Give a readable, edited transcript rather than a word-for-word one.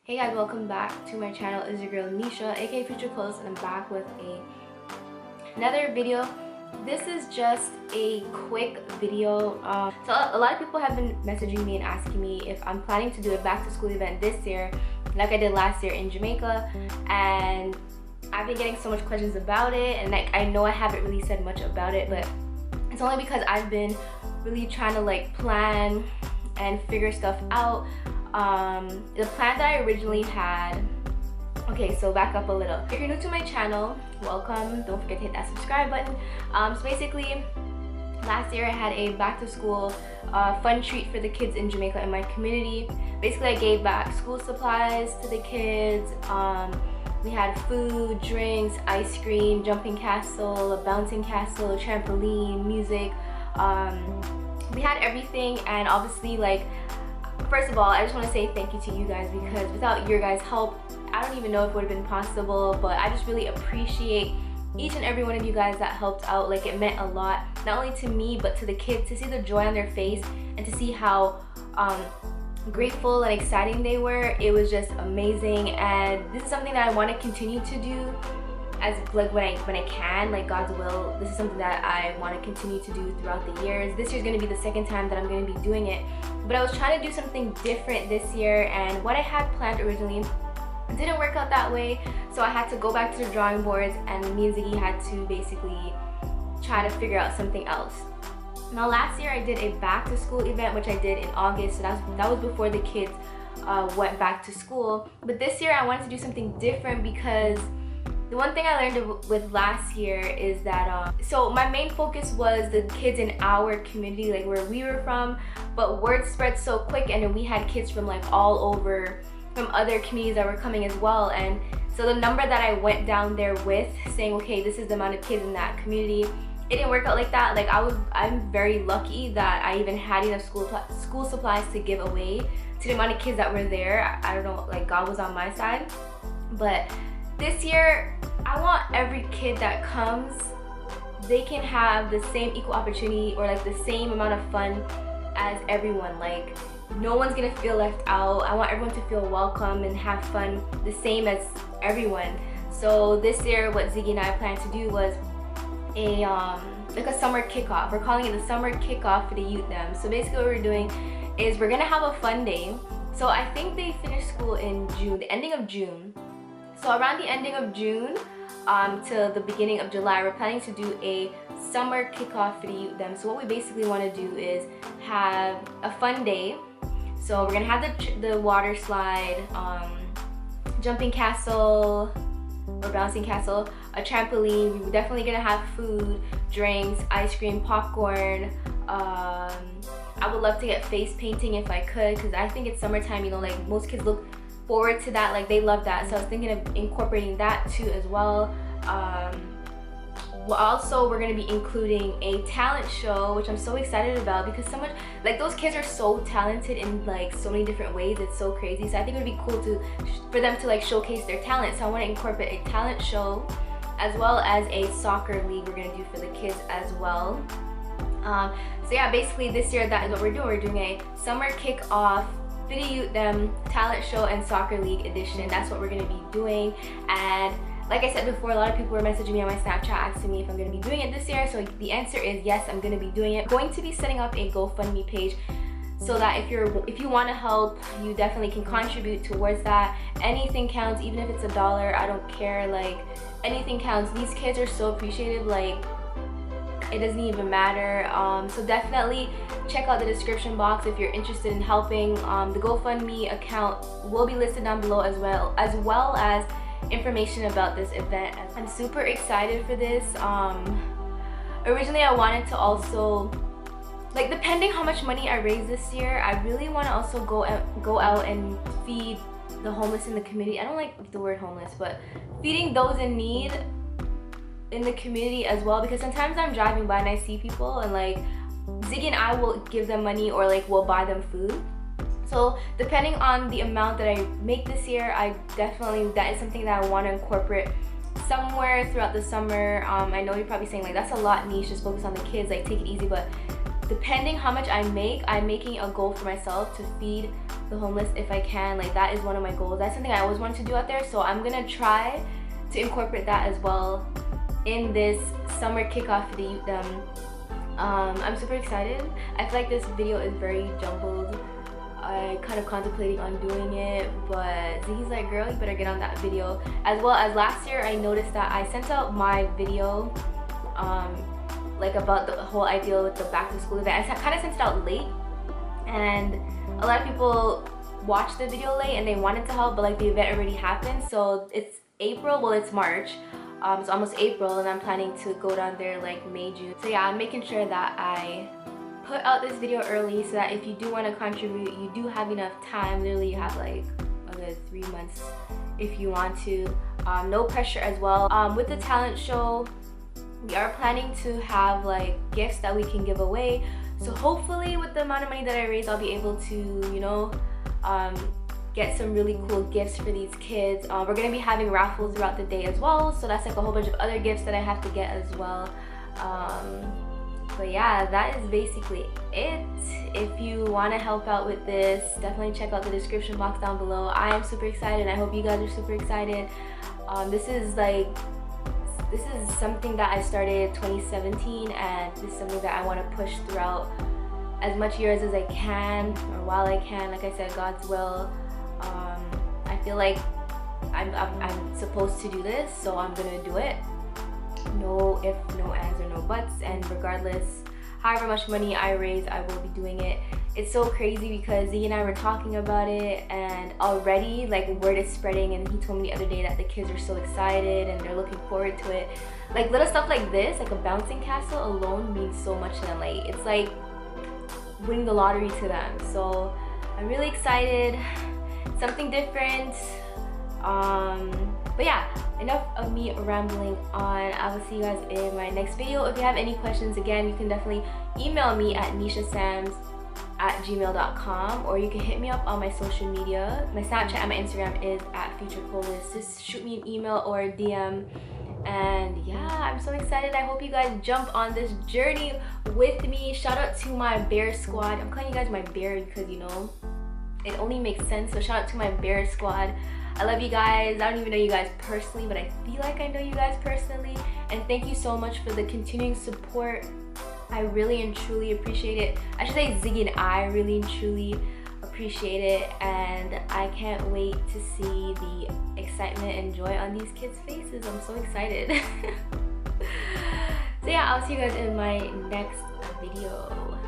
Hey guys, welcome back to my channel. It's your girl Nisha, aka Future Clothes, and I'm back with another video. This is just a quick video. So a lot of people have been messaging me and asking me if I'm planning to do a back to school event this year like I did last year in Jamaica, and I've been getting so much questions about it, and like I know I haven't really said much about it, but it's only because I've been really trying to like plan and figure stuff out. The plan that I originally had, okay, so back up a little. If you're new to my channel, welcome. Don't forget to hit that subscribe button. So basically, last year I had a back to school fun treat for the kids in Jamaica in my community. Basically, I gave back school supplies to the kids. We had food, drinks, ice cream, jumping castle, a bouncing castle, a trampoline, music. We had everything, and obviously, like, first of all, I just want to say thank you to you guys, because without your guys' help, I don't even know if it would have been possible. But I just really appreciate each and every one of you guys that helped out. Like, it meant a lot, not only to me but to the kids, to see the joy on their face and to see how grateful and exciting they were. It was just amazing, and this is something that I want to continue to do as like when I can, like God's will. This is something that I want to continue to do throughout the years. This year's going to be the second time that I'm going to be doing it, but I was trying to do something different this year, and what I had planned originally didn't work out that way, so I had to go back to the drawing boards, and me and Ziggy had to basically try to figure out something else. Now, last year I did a back to school event, which I did in August, so that was before the kids went back to school. But this year I wanted to do something different, because the one thing I learned with last year is that so my main focus was the kids in our community, like where we were from, but word spread so quick, and then we had kids from like all over, from other communities that were coming as well. And so the number that I went down there with, saying okay, this is the amount of kids in that community, it didn't work out like that. Like, I'm very lucky that I even had enough school supplies to give away to the amount of kids that were there. I don't know, like God was on my side. But this year, I want every kid that comes, they can have the same equal opportunity, or like the same amount of fun as everyone. Like, no one's gonna feel left out. I want everyone to feel welcome and have fun the same as everyone. So this year, what Ziggy and I planned to do was like a summer kickoff. We're calling it the summer kickoff for the youth them. So basically what we're doing is we're gonna have a fun day. So I think they finish school in June, the ending of June. So around the ending of June to the beginning of July, we're planning to do a summer kickoff for the youth them. So what we basically want to do is have a fun day. So we're gonna have the water slide, jumping castle or bouncing castle, a trampoline. We're definitely gonna have food, drinks, ice cream, popcorn. I would love to get face painting if I could, because I think it's summertime, you know, like most kids look forward to that, like they love that. So I was thinking of incorporating that too as well. Also, we're going to be including a talent show, which I'm so excited about, because so much, like, those kids are so talented in like so many different ways. It's so crazy. So I think it would be cool for them to like showcase their talent. So I want to incorporate a talent show as well as a soccer league we're going to do for the kids as well. So yeah, basically this year that is what we're doing. We're doing a summer kickoff, Video Youth Them, talent show, and soccer league edition. That's what we're going to be doing. And like I said before, a lot of people were messaging me on my Snapchat asking me if I'm going to be doing it this year. So the answer is yes, I'm going to be doing it. I'm going to be setting up a GoFundMe page, so that if you want to help, you definitely can contribute towards that. Anything counts, even if it's $1, I don't care. Like, anything counts. These kids are so appreciative. Like, it doesn't even matter. So definitely check out the description box if you're interested in helping. The GoFundMe account will be listed down below, as well as information about this event. I'm super excited for this. Originally I wanted to also, like, depending how much money I raise this year, I really want to also go out and feed the homeless in the community. I don't like the word homeless, but feeding those in need in the community as well, because sometimes I'm driving by and I see people, and like Ziggy and I will give them money, or like we'll buy them food. So depending on the amount that I make this year, that is something that I want to incorporate somewhere throughout the summer. I know you're probably saying like, that's a lot, Nisha, just focus on the kids, like take it easy. But depending how much I make, I'm making a goal for myself to feed the homeless if I can. Like, that is one of my goals. That's something I always wanted to do out there, so I'm gonna try to incorporate that as well in this summer kickoff for the youth them. I'm super excited. I feel like this video is very jumbled. I kind of contemplating on doing it, but Ziggy's like, girl, you better get on that video. As well as last year, I noticed that I sent out my video like about the whole idea with the back to school event. I kind of sent it out late, and a lot of people watched the video late and they wanted to help, but like the event already happened. So it's April, well, it's March. It's almost April, and I'm planning to go down there like May, June. So yeah, I'm making sure that I put out this video early so that if you do want to contribute, you do have enough time. Literally, you have like a good 3 months if you want to. No pressure as well. With the talent show, we are planning to have like gifts that we can give away. So hopefully with the amount of money that I raise, I'll be able to, you know, get some really cool gifts for these kids. We're gonna be having raffles throughout the day as well, so that's like a whole bunch of other gifts that I have to get as well. But yeah, that is basically it. If you want to help out with this, definitely check out the description box down below. I am super excited, and I hope you guys are super excited. This is something that I started 2017, and this is something that I want to push throughout as much years as I can, or while I can. Like I said, God's will. I feel like I'm supposed to do this, so I'm gonna do it. No if, no ands, or no buts. And regardless, however much money I raise, I will be doing it. It's so crazy because Z and I were talking about it, and already like word is spreading, and he told me the other day that the kids are so excited and they're looking forward to it. Like little stuff like this, like a bouncing castle alone means so much to them. Like it's like winning the lottery to them. So I'm really excited. Something different. But yeah, enough of me rambling on. I will see you guys in my next video. If you have any questions, again, you can definitely email me at nishasams@gmail.com, or you can hit me up on my social media. My Snapchat and my Instagram is @futurecoolest. Just shoot me an email or a DM. And yeah, I'm so excited. I hope you guys jump on this journey with me. Shout out to my bear squad. I'm calling you guys my bear because, you know, it only makes sense. So shout out to my bear squad. I love you guys. I don't even know you guys personally, but I feel like I know you guys personally. And thank you so much for the continuing support. I really and truly appreciate it. I should say Ziggy and I really and truly appreciate it. And I can't wait to see the excitement and joy on these kids' faces. I'm so excited. So yeah, I'll see you guys in my next video.